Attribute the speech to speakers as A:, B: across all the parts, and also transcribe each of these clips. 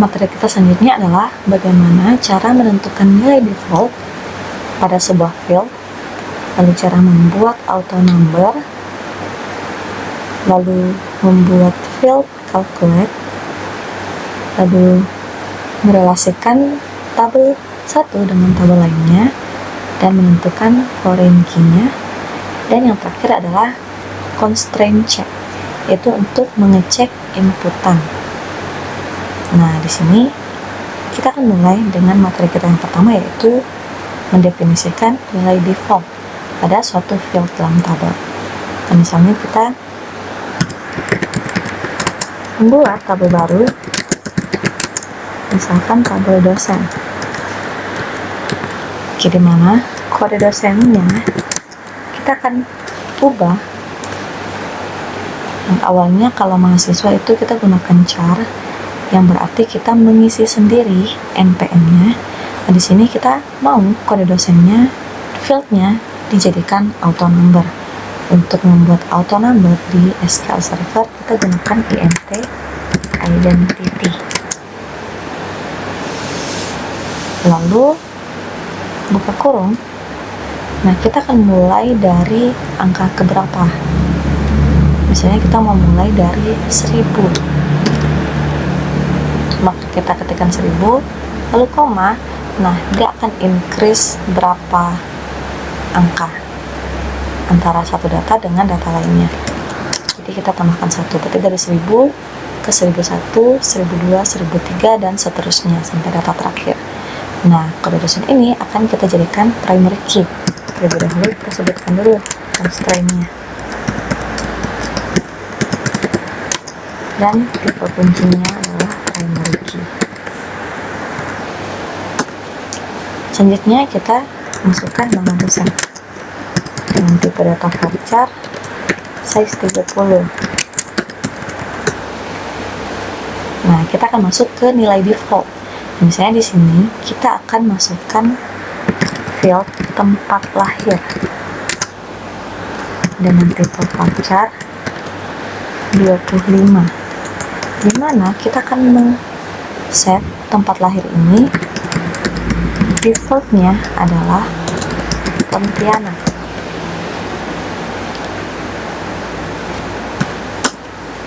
A: Materi kita selanjutnya adalah bagaimana cara menentukan nilai default pada sebuah field, lalu cara membuat auto number, lalu membuat field calculate, lalu merelasikan tabel satu dengan tabel lainnya, dan menentukan foreign key-nya. Dan yang terakhir adalah constraint check, yaitu untuk mengecek inputan. Nah, di sini kita akan mulai dengan materi kita yang pertama, yaitu mendefinisikan nilai default pada suatu field dalam tabel. Nah, misalnya kita membuat tabel baru, misalkan tabel dosen. Oke, di mana kode dosennya kita akan ubah. Yang awalnya kalau mahasiswa itu kita gunakan char, yang berarti kita mengisi sendiri NPM-nya. Nah, di sini kita mau kode dosennya, fieldnya dijadikan auto number. Untuk membuat auto number di SQL Server, kita gunakan int identity. Lalu buka kurung. Nah, kita akan mulai dari angka keberapa? Misalnya kita mau mulai dari 1000. Maka kita ketikkan 1000, lalu koma. Nah, dia akan increase berapa angka antara satu data dengan data lainnya. Jadi kita tambahkan 1, berarti dari 1000 ke 1001, 1002, 1003, dan seterusnya sampai data terakhir. Nah, kode dosen ini akan kita jadikan primary key. Terlebih dahulu kita sebutkan dulu constraint-nya. Dan tipe kuncinya adalah primary key. Selanjutnya kita masukkan nama dosen dengan tipe data varchar size 30. Nah, kita akan masuk ke nilai default. Misalnya di sini kita akan masukkan field tempat lahir dengan tipe varchar 25, di mana kita akan men-set tempat lahir ini defaultnya adalah Pontianak.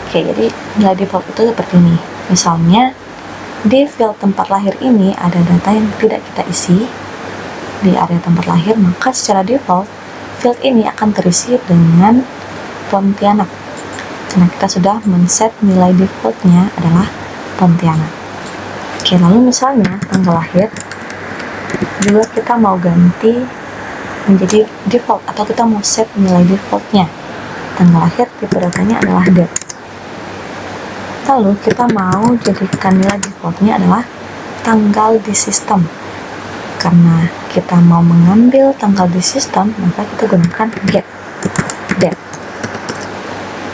A: Oke, jadi nilai default itu seperti ini. Misalnya di field tempat lahir ini ada data yang tidak kita isi di area tempat lahir, maka secara default field ini akan terisi dengan Pontianak karena kita sudah men-set nilai defaultnya adalah Pontianak. Oke, lalu misalnya tanggal lahir juga kita mau ganti menjadi default, atau kita mau set nilai defaultnya. Tanggal lahir tipe datanya adalah date. Lalu kita mau jadikan nilai defaultnya adalah tanggal di sistem. Karena kita mau mengambil tanggal di sistem, maka kita gunakan get date.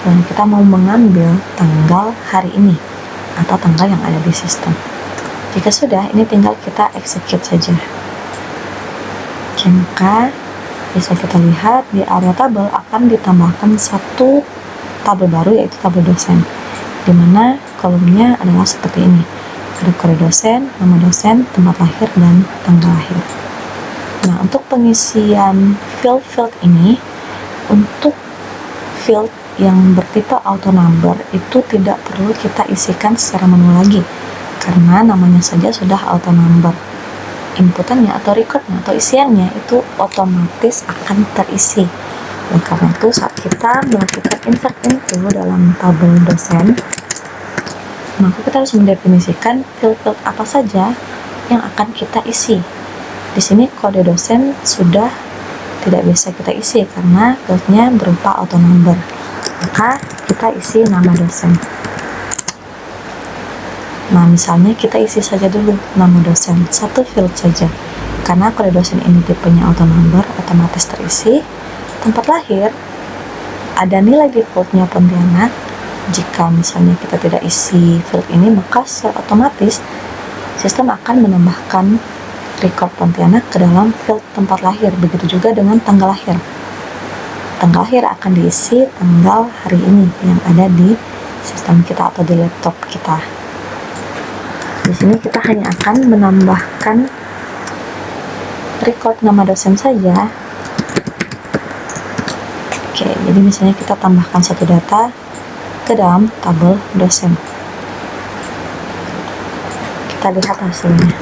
A: Dan kita mau mengambil tanggal hari ini atau tanggal yang ada di sistem. Jika sudah, ini tinggal kita execute saja. Oke, maka bisa kita lihat di area tabel akan ditambahkan satu tabel baru, yaitu tabel dosen, di mana kolomnya adalah seperti ini. Ada kode dosen, nama dosen, tempat lahir, dan tanggal lahir. Nah, untuk pengisian field-field ini, untuk field yang bertipe auto number itu tidak perlu kita isikan secara manual lagi, karena namanya saja sudah auto number. Inputannya atau recordnya atau isiannya itu otomatis akan terisi. Dan karena itu saat kita melakukan insert into dalam tabel dosen, maka kita harus mendefinisikan field-field apa saja yang akan kita isi. Di sini kode dosen sudah tidak bisa kita isi karena fieldnya berupa auto number. Maka kita isi nama dosen. Nah, misalnya kita isi saja dulu nama dosen, satu field saja. Karena kode dosen ini tipenya auto number, otomatis terisi. Tempat lahir, ada nilai defaultnya Pontianak. Jika misalnya kita tidak isi field ini, maka secara otomatis sistem akan menambahkan record Pontianak ke dalam field tempat lahir. Begitu juga dengan tanggal lahir. Tanggal lahir akan diisi tanggal hari ini yang ada di sistem kita atau di laptop kita. Di sini kita hanya akan menambahkan record nama dosen saja. Oke, jadi misalnya kita tambahkan satu data ke dalam tabel dosen. Kita lihat hasilnya.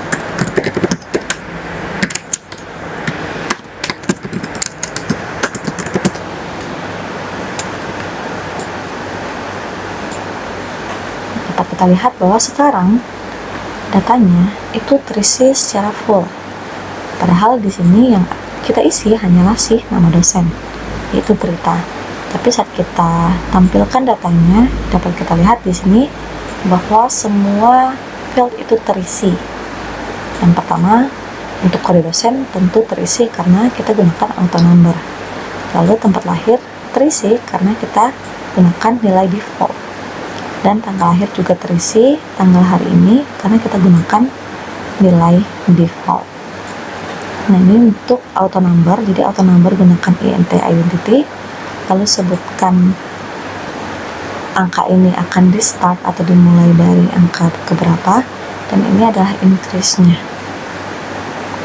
A: Dapat kita lihat bahwa sekarang datanya itu terisi secara full. Padahal di sini yang kita isi hanyalah si nama dosen, yaitu berita. Tapi saat kita tampilkan datanya, dapat kita lihat di sini bahwa semua field itu terisi. Yang pertama, untuk kode dosen tentu terisi karena kita gunakan auto number. Lalu tempat lahir terisi karena kita gunakan nilai default. Dan tanggal lahir juga terisi tanggal hari ini karena kita gunakan nilai default. Nah, ini untuk auto number. Jadi auto number gunakan int identity, lalu sebutkan angka ini akan di start atau dimulai dari angka keberapa, dan ini adalah increase-nya.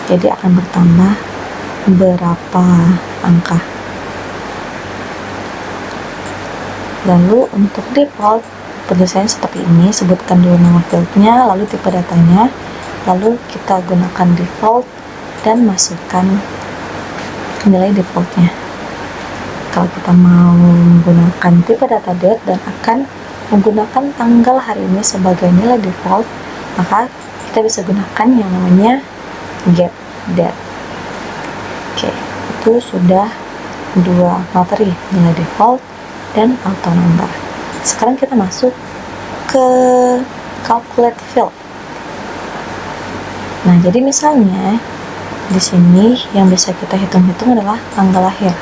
A: Jadi akan bertambah berapa angka. Lalu untuk default penulisannya seperti ini, sebutkan dulu nama fieldnya, lalu tipe datanya, lalu kita gunakan default dan masukkan nilai defaultnya. Kalau kita mau menggunakan tipe data date dan akan menggunakan tanggal hari ini sebagai nilai default, maka kita bisa gunakan yang namanya get date. Oke, itu sudah dua materi, nilai default dan auto number. Sekarang kita masuk ke calculate field. Nah, jadi misalnya di sini yang bisa kita hitung-hitung adalah tanggal lahir.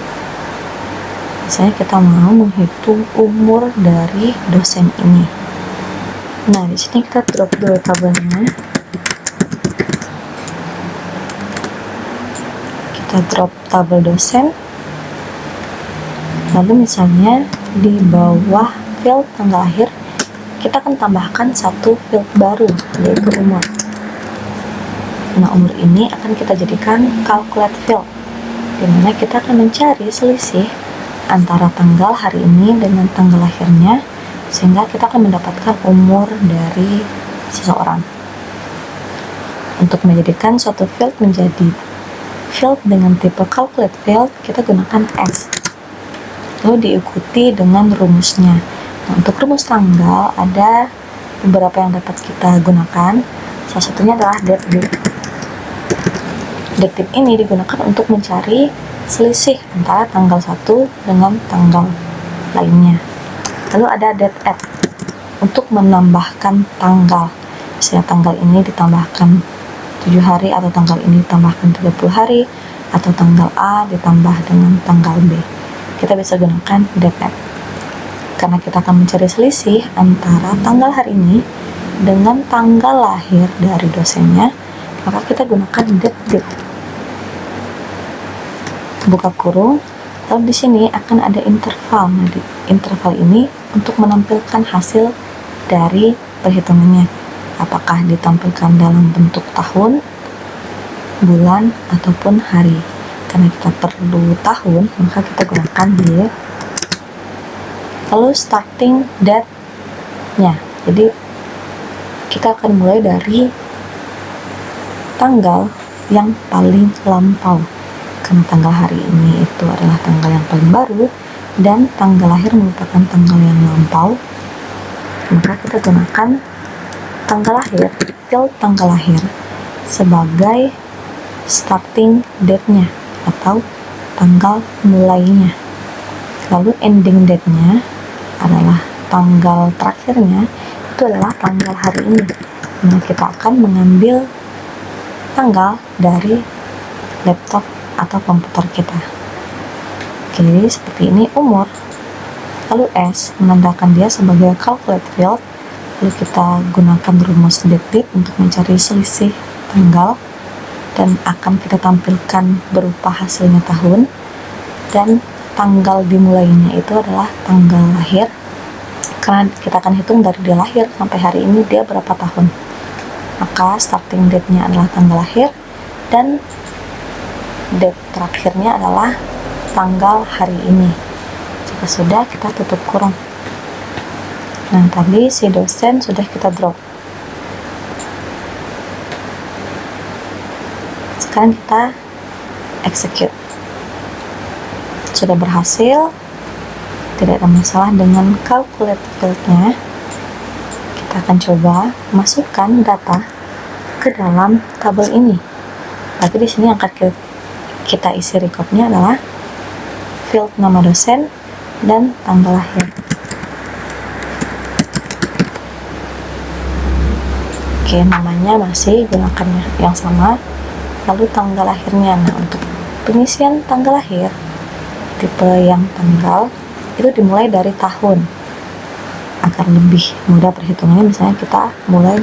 A: Misalnya kita mau menghitung umur dari dosen ini. Nah, di sini kita drop dulu tabelnya. Kita drop tabel dosen. Lalu misalnya di bawah field tanggal lahir, kita akan tambahkan satu field baru, yaitu umur. Nah, umur ini akan kita jadikan calculate field, di mana kita akan mencari selisih antara tanggal hari ini dengan tanggal lahirnya, sehingga kita akan mendapatkan umur dari seseorang. Untuk menjadikan suatu field menjadi field dengan tipe calculate field, kita gunakan S. Lalu diikuti dengan rumusnya. Nah, untuk rumus tanggal ada beberapa yang dapat kita gunakan. Salah satunya adalah date. Date ini digunakan untuk mencari selisih antara tanggal 1 dengan tanggal lainnya. Lalu ada date add untuk menambahkan tanggal. Misalnya tanggal ini ditambahkan 7 hari, atau tanggal ini ditambahkan 30 hari, atau tanggal A ditambah dengan tanggal B. Kita bisa gunakan date add. Karena kita akan mencari selisih antara tanggal hari ini dengan tanggal lahir dari dosennya, maka kita gunakan date. Buka kurung, lalu di sini akan ada interval. Nah, di interval ini untuk menampilkan hasil dari perhitungannya, apakah ditampilkan dalam bentuk tahun, bulan, ataupun hari. Karena kita perlu tahun, maka kita gunakan year. Lalu starting date-nya, jadi kita akan mulai dari tanggal yang paling lampau. Karena tanggal hari ini itu adalah tanggal yang paling baru dan tanggal lahir merupakan tanggal yang lampau, maka kita gunakan tanggal lahir, field tanggal lahir sebagai starting date-nya atau tanggal mulainya. Lalu ending date-nya adalah tanggal terakhirnya, itu adalah tanggal hari ini. Nah, kita akan mengambil tanggal dari laptop atau komputer kita. Oke, jadi seperti ini umur. Lalu S menandakan dia sebagai calculate field. Lalu kita gunakan rumus date untuk mencari selisih tanggal, dan akan kita tampilkan berupa hasilnya tahun, dan tanggal dimulainya itu adalah tanggal lahir, karena kita akan hitung dari dia lahir sampai hari ini dia berapa tahun. maka starting date-nya adalah tanggal lahir dan date terakhirnya adalah tanggal hari ini. Jika sudah, kita tutup kurung. Nah, tadi si dosen sudah kita drop. Sekarang kita execute. Sudah berhasil, tidak ada masalah dengan calculate field-nya. Kita akan coba masukkan data ke dalam tabel ini. Tapi di sini yang akan kita isi recordnya adalah field nama dosen dan tanggal lahir. Oke, namanya masih gunakan yang sama, lalu tanggal lahirnya. Nah, untuk pengisian tanggal lahir tipe yang tanggal itu dimulai dari tahun agar lebih mudah perhitungannya. Misalnya kita mulai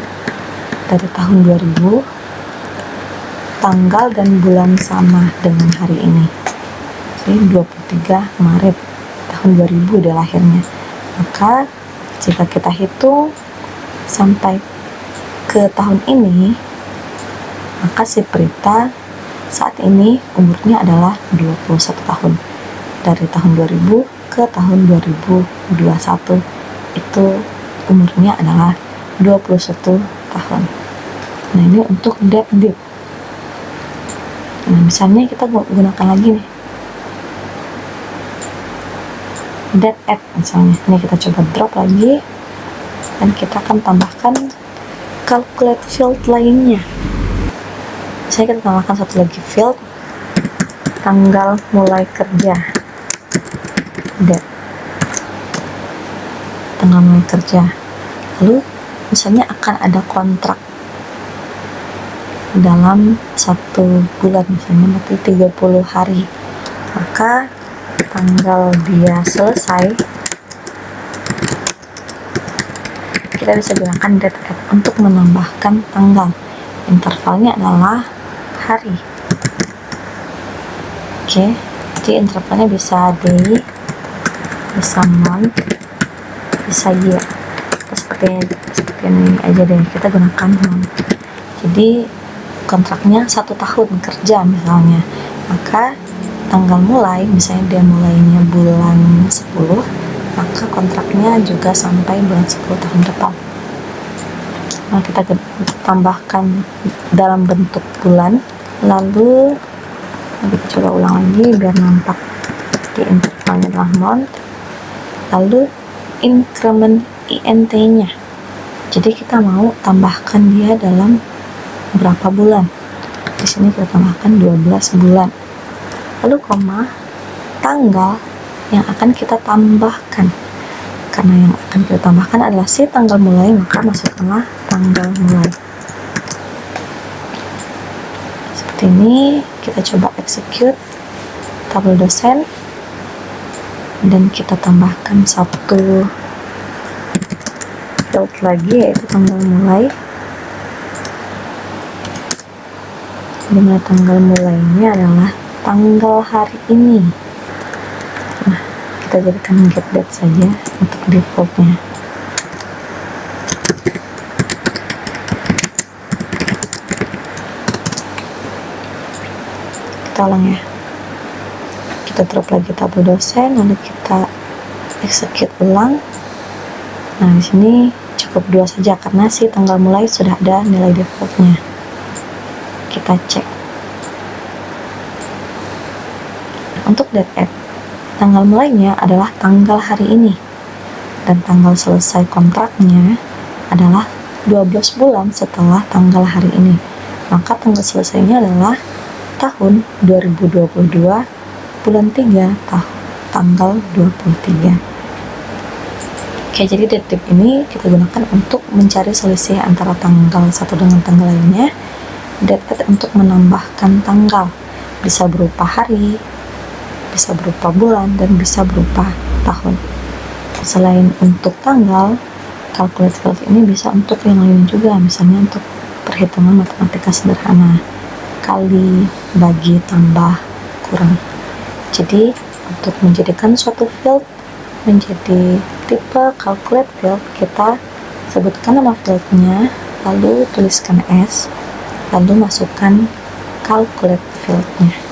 A: dari tahun 2000, tanggal dan bulan sama dengan hari ini. Jadi 23 Maret tahun 2000 dia lahirnya. Maka jika kita hitung sampai ke tahun ini, maka si Prita saat ini umurnya adalah 21 tahun. Dari tahun 2000 ke tahun 2021 itu umurnya adalah 21 tahun. Nah, ini untuk date. Nah, misalnya kita gunakan lagi nih date at misalnya. Ini kita coba drop lagi dan kita akan tambahkan calculate field lainnya. Misalnya kita tambahkan satu lagi field, tanggal mulai kerja, date, tanggal mulai kerja. Lalu misalnya akan ada kontrak dalam 1 bulan, misalnya berarti 30 hari, maka tanggal dia selesai kita bisa gunakan date at untuk menambahkan tanggal. Intervalnya adalah hari. Oke, jadi intervalnya bisa day, bisa month, bisa year. Seperti ini aja deh, kita gunakan month. Jadi kontraknya 1 tahun kerja misalnya, maka tanggal mulai, misalnya dia mulainya bulan 10, maka kontraknya juga sampai bulan 10 tahun depan. Nah, kita tambahkan dalam bentuk bulan, lalu kita coba ulang lagi biar nampak di intervalnya adalah month, lalu increment int-nya. Jadi kita mau tambahkan dia dalam berapa bulan. Di sini kita tambahkan 12 bulan. Lalu koma, tanggal yang akan kita tambahkan. Karena yang akan kita tambahkan adalah si tanggal mulai, maka masukkanlah tanggal mulai. Seperti ini, kita coba execute tabel dosen dan kita tambahkan satu field lagi, yaitu tanggal mulai. Dimana tanggal mulainya adalah tanggal hari ini. Nah, kita jadikan get date saja untuk defaultnya. Kita ulang ya. Kita drop lagi tabel dosen, lalu kita execute ulang. Nah, di sini cukup 2 saja karena si tanggal mulai sudah ada nilai defaultnya. Kita cek. Untuk date at, tanggal mulainya adalah tanggal hari ini dan tanggal selesai kontraknya adalah 12 bulan setelah tanggal hari ini. Maka tanggal selesainya adalah tahun 2022 bulan 3 tanggal 23. Oke, jadi detik ini kita gunakan untuk mencari selisih antara tanggal satu dengan tanggal lainnya. Date untuk menambahkan tanggal bisa berupa hari, bisa berupa bulan, dan bisa berupa tahun. Selain untuk tanggal, calculate field ini bisa untuk yang lain juga, misalnya untuk perhitungan matematika sederhana, kali, bagi, tambah, kurang. Jadi untuk menjadikan suatu field menjadi tipe calculate field, kita sebutkan nama fieldnya, lalu tuliskan S, lalu masukkan calculate field-nya.